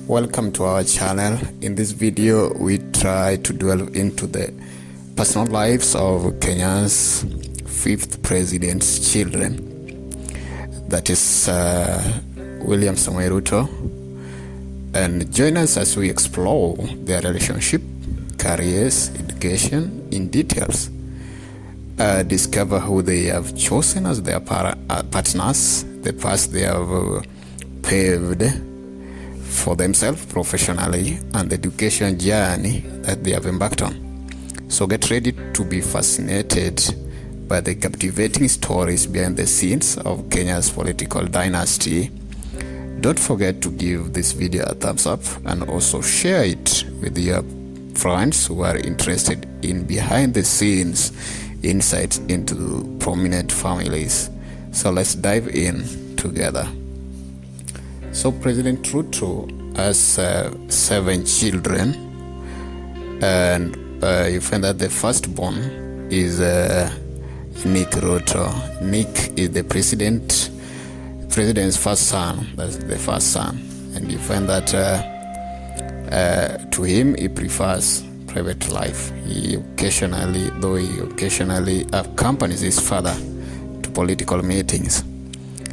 Welcome to our channel. In this video, we try to delve into the personal lives of Kenya's fifth president's children. That is William Samoei Ruto. And join us as we explore their relationship, careers, education in details. Discover who they have chosen as their partners, the path they have paved for themselves professionally, and the education journey that they have embarked on. So get ready to be fascinated by the captivating stories behind the scenes of Kenya's political dynasty. Don't forget to give this video a thumbs up and also share it with your friends who are interested in behind the scenes insights into prominent families. So let's dive in together. So President Ruto has 7 children, and you find that the firstborn is Nick Ruto. Nick is the president's first son. That's the first son, and you find that to him he prefers private life. He occasionally accompanies his father to political meetings.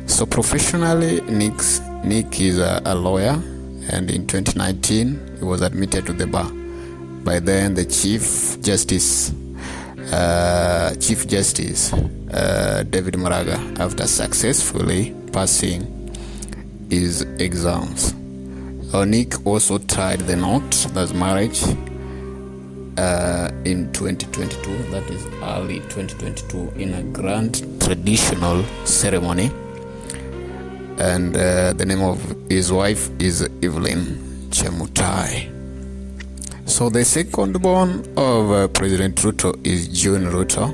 So professionally, Nick is a lawyer, and in 2019 he was admitted to the bar. By then, the Chief Justice David Maraga, after successfully passing his exams. Nick also tied the knot, that's marriage, in 2022, that is early 2022, in a grand traditional ceremony. And the name of his wife is Evelyn Chemutai. So the second born of President Ruto is June Ruto.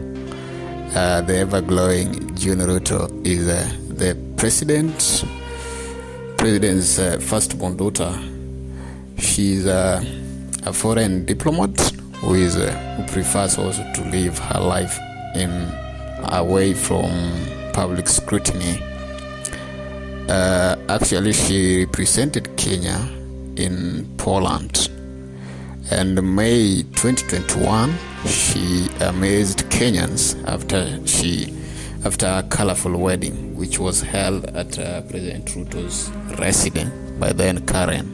The ever-glowing June Ruto is the president's firstborn daughter. She's a foreign diplomat who prefers also to live her life away from public scrutiny. Actually, she represented Kenya in Poland, and May 2021 she amazed Kenyans after a colorful wedding which was held at President Ruto's residence, by then Karen.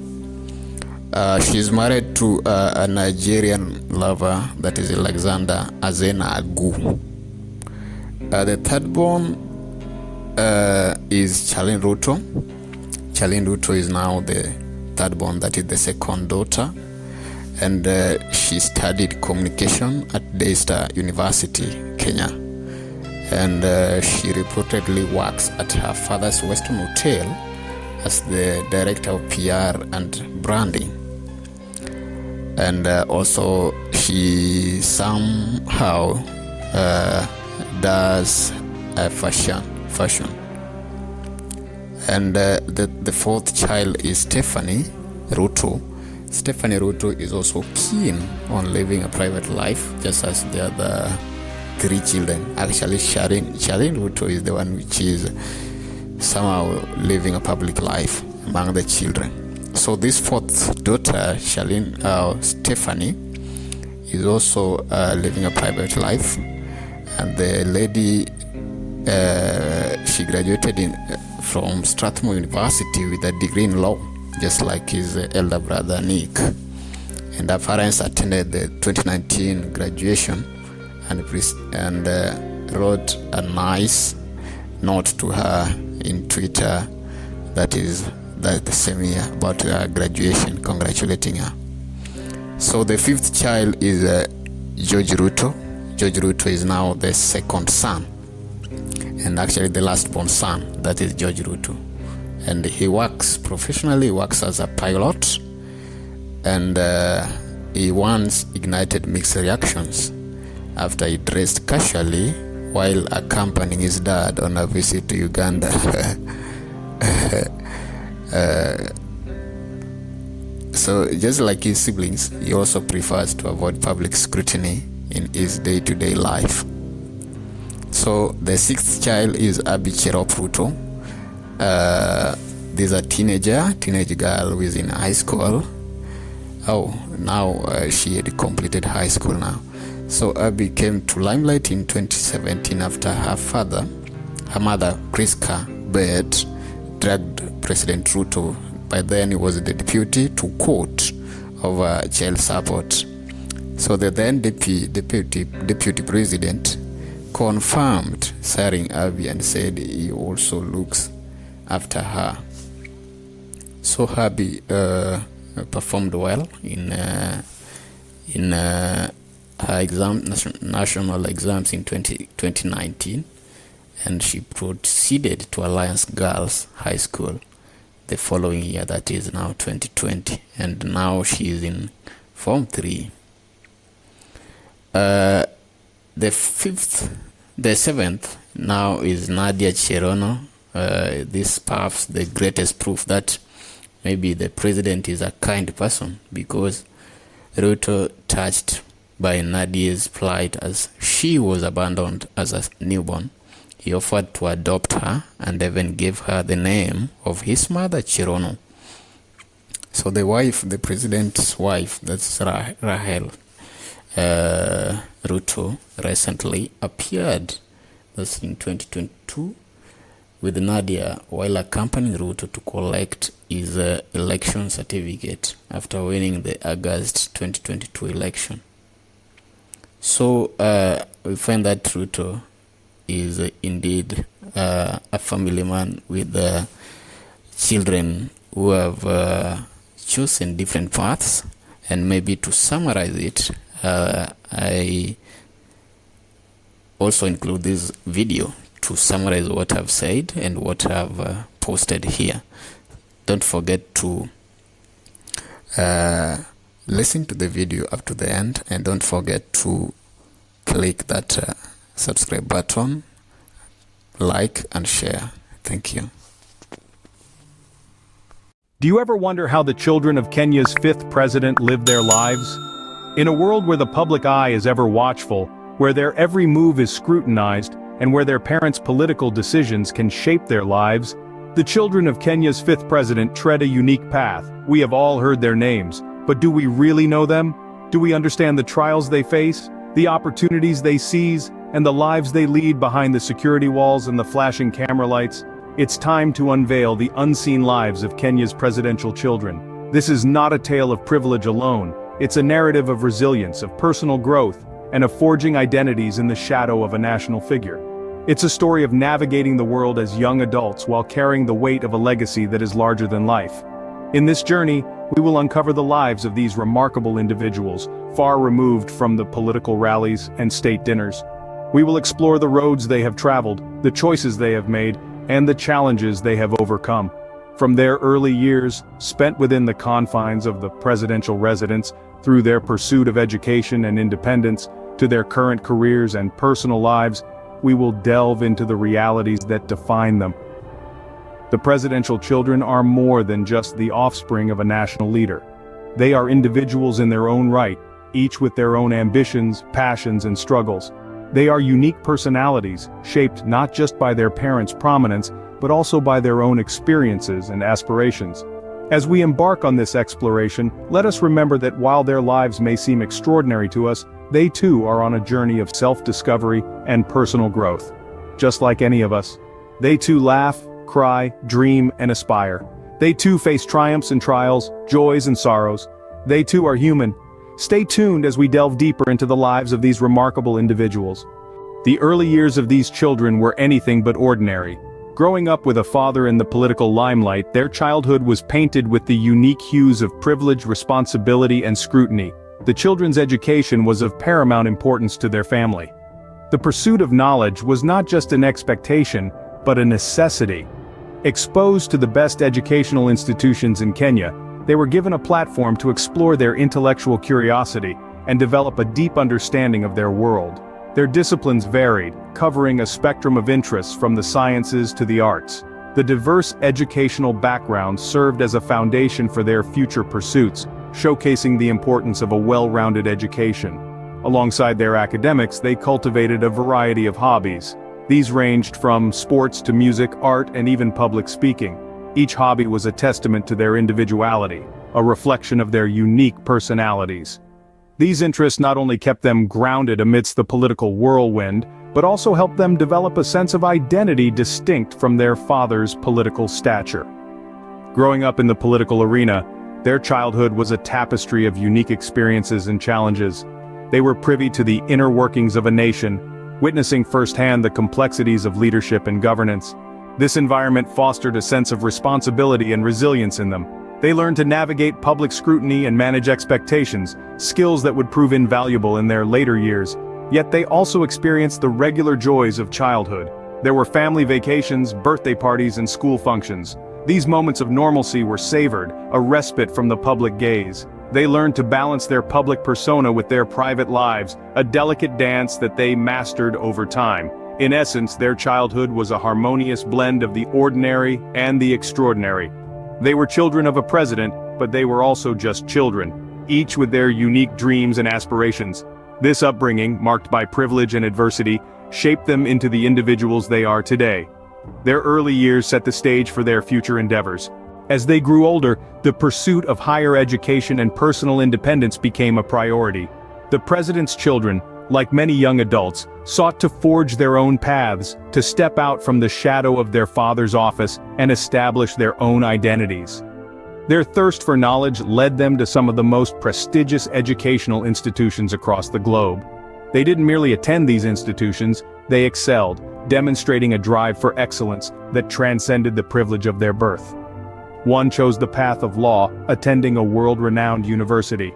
She's married to a Nigerian lover, that is Alexander Azena Agu. The third born is Charlene Ruto. Charlene Ruto is now the third born, that is the second daughter, and she studied communication at Daystar University, Kenya, and she reportedly works at her father's Western Hotel as the director of PR and branding, and also she somehow does fashion. And the fourth child is Stephanie Ruto. Stephanie Ruto is also keen on living a private life, just as the other 3 children. Actually, Charlene Ruto is the one which is somehow living a public life among the children. So this fourth daughter, Stephanie, is also living a private life, and the lady she graduated from Strathmore University with a degree in law, just like his elder brother Nick. And her parents attended the 2019 graduation and wrote a nice note to her in Twitter that the same year about her graduation, congratulating her. So the fifth child is George Ruto. George Ruto is now the second son, and actually the last born son, that is George Ruto. And he works professionally, works as a pilot, and he once ignited mixed reactions after he dressed casually while accompanying his dad on a visit to Uganda. So just like his siblings, he also prefers to avoid public scrutiny in his day-to-day life. So the sixth child is Abi Cherop Ruto. there's a teenage girl who is in high school. Oh, now she had completed high school now. So Abby came to limelight in 2017 after her mother, Priska Bett, dragged President Ruto. By then he was the deputy to court over child support. So the then deputy president confirmed siring Abby and said he also looks after her. So Abby performed well in her national exams in 2019, and she proceeded to Alliance Girls High School the following year, that is now 2020, and now she is in Form 3. The seventh now is Nadia Cherono. This perhaps the greatest proof that maybe the president is a kind person, because Ruto, touched by Nadia's plight as she was abandoned as a newborn, he offered to adopt her and even gave her the name of his mother, Cherono. So the president's wife, that's Rahel Ruto, recently appeared, that's in 2022, with Nadia while accompanying Ruto to collect his election certificate after winning the August 2022 election. So we find that Ruto is indeed a family man with children who have chosen different paths. And maybe to summarize it, I also include this video to summarize what I've said and what I've posted here. Don't forget to listen to the video up to the end, and don't forget to click that subscribe button, like and share. Thank you. Do you ever wonder how the children of Kenya's 5th president live their lives? In a world where the public eye is ever watchful, where their every move is scrutinized, and where their parents' political decisions can shape their lives, the children of Kenya's 5th president tread a unique path. We have all heard their names, but do we really know them? Do we understand the trials they face, the opportunities they seize, and the lives they lead behind the security walls and the flashing camera lights? It's time to unveil the unseen lives of Kenya's presidential children. This is not a tale of privilege alone. It's a narrative of resilience, of personal growth, and of forging identities in the shadow of a national figure. It's a story of navigating the world as young adults while carrying the weight of a legacy that is larger than life. In this journey, we will uncover the lives of these remarkable individuals, far removed from the political rallies and state dinners. We will explore the roads they have traveled, the choices they have made, and the challenges they have overcome. From their early years, spent within the confines of the presidential residence, through their pursuit of education and independence, to their current careers and personal lives, we will delve into the realities that define them. The presidential children are more than just the offspring of a national leader. They are individuals in their own right, each with their own ambitions, passions, and struggles. They are unique personalities, shaped not just by their parents' prominence, but also by their own experiences and aspirations. As we embark on this exploration, let us remember that while their lives may seem extraordinary to us, they too are on a journey of self-discovery and personal growth. Just like any of us, they too laugh, cry, dream, and aspire. They too face triumphs and trials, joys and sorrows. They too are human. Stay tuned as we delve deeper into the lives of these remarkable individuals. The early years of these children were anything but ordinary. Growing up with a father in the political limelight, their childhood was painted with the unique hues of privilege, responsibility, and scrutiny. The children's education was of paramount importance to their family. The pursuit of knowledge was not just an expectation, but a necessity. Exposed to the best educational institutions in Kenya, they were given a platform to explore their intellectual curiosity and develop a deep understanding of their world. Their disciplines varied, covering a spectrum of interests from the sciences to the arts. The diverse educational background served as a foundation for their future pursuits, showcasing the importance of a well-rounded education. Alongside their academics, they cultivated a variety of hobbies. These ranged from sports to music, art, and even public speaking. Each hobby was a testament to their individuality, a reflection of their unique personalities. These interests not only kept them grounded amidst the political whirlwind, but also helped them develop a sense of identity distinct from their father's political stature. Growing up in the political arena, their childhood was a tapestry of unique experiences and challenges. They were privy to the inner workings of a nation, witnessing firsthand the complexities of leadership and governance. This environment fostered a sense of responsibility and resilience in them. They learned to navigate public scrutiny and manage expectations, skills that would prove invaluable in their later years. Yet they also experienced the regular joys of childhood. There were family vacations, birthday parties, and school functions. These moments of normalcy were savored, a respite from the public gaze. They learned to balance their public persona with their private lives, a delicate dance that they mastered over time. In essence, their childhood was a harmonious blend of the ordinary and the extraordinary. They were children of a president, but they were also just children, each with their unique dreams and aspirations. This upbringing, marked by privilege and adversity, shaped them into the individuals they are today. Their early years set the stage for their future endeavors. As they grew older, the pursuit of higher education and personal independence became a priority. The president's children, like many young adults, sought to forge their own paths, to step out from the shadow of their father's office and establish their own identities. Their thirst for knowledge led them to some of the most prestigious educational institutions across the globe. They didn't merely attend these institutions, they excelled, demonstrating a drive for excellence that transcended the privilege of their birth. One chose the path of law, attending a world-renowned university.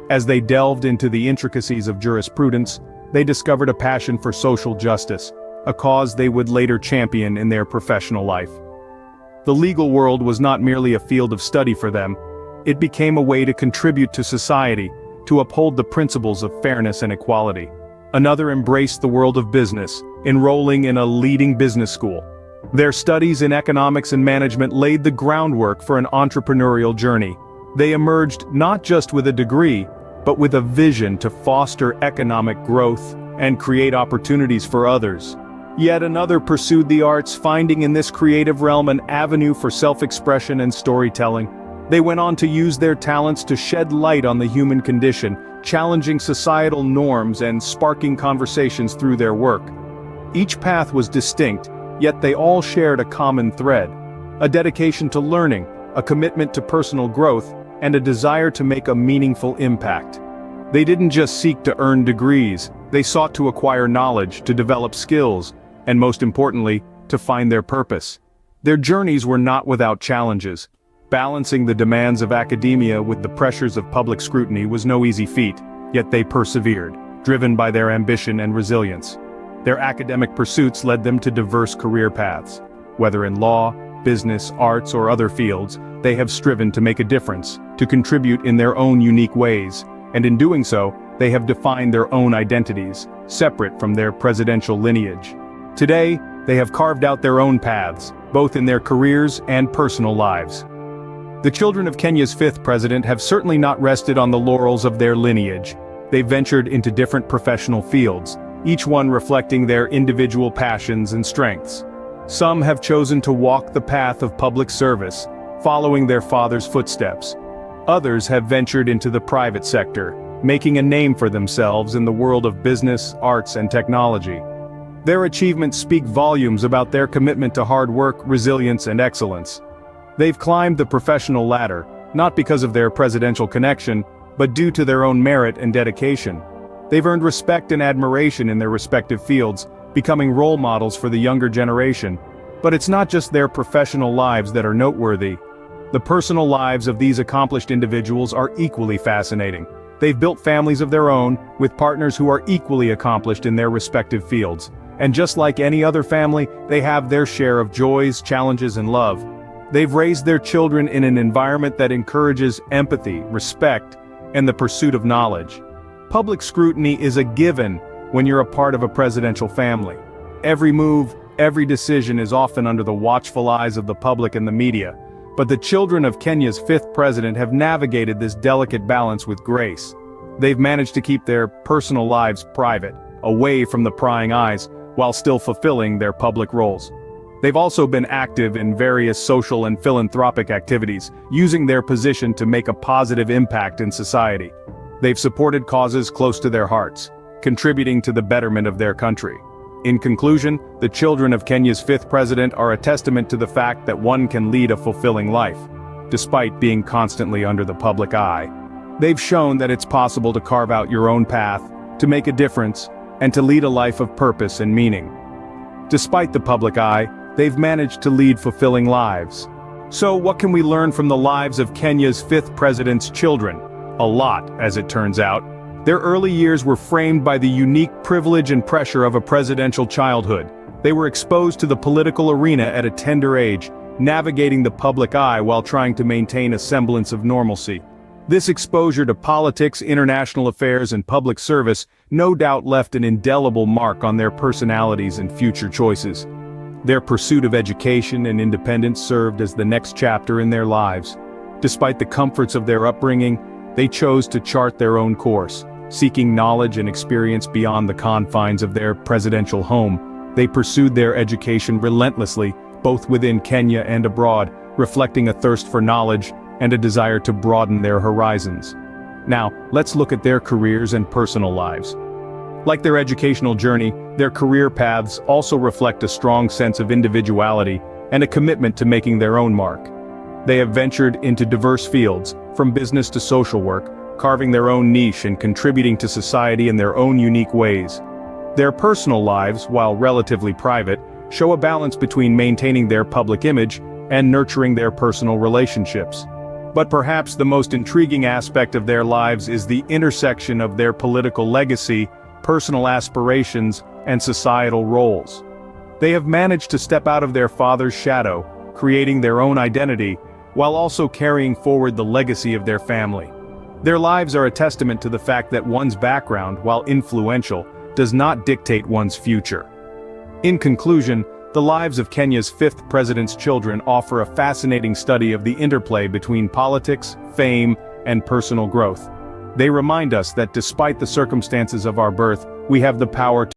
As they delved into the intricacies of jurisprudence, they discovered a passion for social justice, a cause they would later champion in their professional life. The legal world was not merely a field of study for them, it became a way to contribute to society, to uphold the principles of fairness and equality. Another embraced the world of business, enrolling in a leading business school. Their studies in economics and management laid the groundwork for an entrepreneurial journey. They emerged not just with a degree, but with a vision to foster economic growth and create opportunities for others. Yet another pursued the arts, finding in this creative realm an avenue for self-expression and storytelling. They went on to use their talents to shed light on the human condition, challenging societal norms and sparking conversations through their work. Each path was distinct, yet they all shared a common thread: a dedication to learning, a commitment to personal growth, and a desire to make a meaningful impact. They didn't just seek to earn degrees, they sought to acquire knowledge, to develop skills, and most importantly, to find their purpose. Their journeys were not without challenges. Balancing the demands of academia with the pressures of public scrutiny was no easy feat, yet they persevered, driven by their ambition and resilience. Their academic pursuits led them to diverse career paths. Whether in law, business, arts, or other fields, they have striven to make a difference, to contribute in their own unique ways, and in doing so, they have defined their own identities, separate from their presidential lineage. Today, they have carved out their own paths, both in their careers and personal lives. The children of Kenya's fifth president have certainly not rested on the laurels of their lineage. They've ventured into different professional fields, each one reflecting their individual passions and strengths. Some have chosen to walk the path of public service, following their father's footsteps. Others have ventured into the private sector, making a name for themselves in the world of business, arts, and technology. Their achievements speak volumes about their commitment to hard work, resilience, and excellence. They've climbed the professional ladder, not because of their presidential connection, but due to their own merit and dedication. They've earned respect and admiration in their respective fields, becoming role models for the younger generation. But it's not just their professional lives that are noteworthy. The personal lives of these accomplished individuals are equally fascinating. They've built families of their own, with partners who are equally accomplished in their respective fields. And just like any other family, they have their share of joys, challenges, and love. They've raised their children in an environment that encourages empathy, respect, and the pursuit of knowledge. Public scrutiny is a given when you're a part of a presidential family. Every move, every decision is often under the watchful eyes of the public and the media. But the children of Kenya's fifth president have navigated this delicate balance with grace. They've managed to keep their personal lives private, away from the prying eyes, while still fulfilling their public roles. They've also been active in various social and philanthropic activities, using their position to make a positive impact in society. They've supported causes close to their hearts, contributing to the betterment of their country. In conclusion, the children of Kenya's fifth president are a testament to the fact that one can lead a fulfilling life, despite being constantly under the public eye. They've shown that it's possible to carve out your own path, to make a difference, and to lead a life of purpose and meaning. Despite the public eye, they've managed to lead fulfilling lives. So what can we learn from the lives of Kenya's fifth president's children? A lot, as it turns out. Their early years were framed by the unique privilege and pressure of a presidential childhood. They were exposed to the political arena at a tender age, navigating the public eye while trying to maintain a semblance of normalcy. This exposure to politics, international affairs, and public service no doubt left an indelible mark on their personalities and future choices. Their pursuit of education and independence served as the next chapter in their lives. Despite the comforts of their upbringing, they chose to chart their own course. Seeking knowledge and experience beyond the confines of their presidential home, they pursued their education relentlessly, both within Kenya and abroad, reflecting a thirst for knowledge and a desire to broaden their horizons. Now, let's look at their careers and personal lives. Like their educational journey, their career paths also reflect a strong sense of individuality and a commitment to making their own mark. They have ventured into diverse fields, from business to social work, carving their own niche and contributing to society in their own unique ways. Their personal lives, while relatively private, show a balance between maintaining their public image and nurturing their personal relationships. But perhaps the most intriguing aspect of their lives is the intersection of their political legacy, personal aspirations, and societal roles. They have managed to step out of their father's shadow, creating their own identity, while also carrying forward the legacy of their family. Their lives are a testament to the fact that one's background, while influential, does not dictate one's future. In conclusion, the lives of Kenya's fifth president's children offer a fascinating study of the interplay between politics, fame, and personal growth. They remind us that despite the circumstances of our birth, we have the power to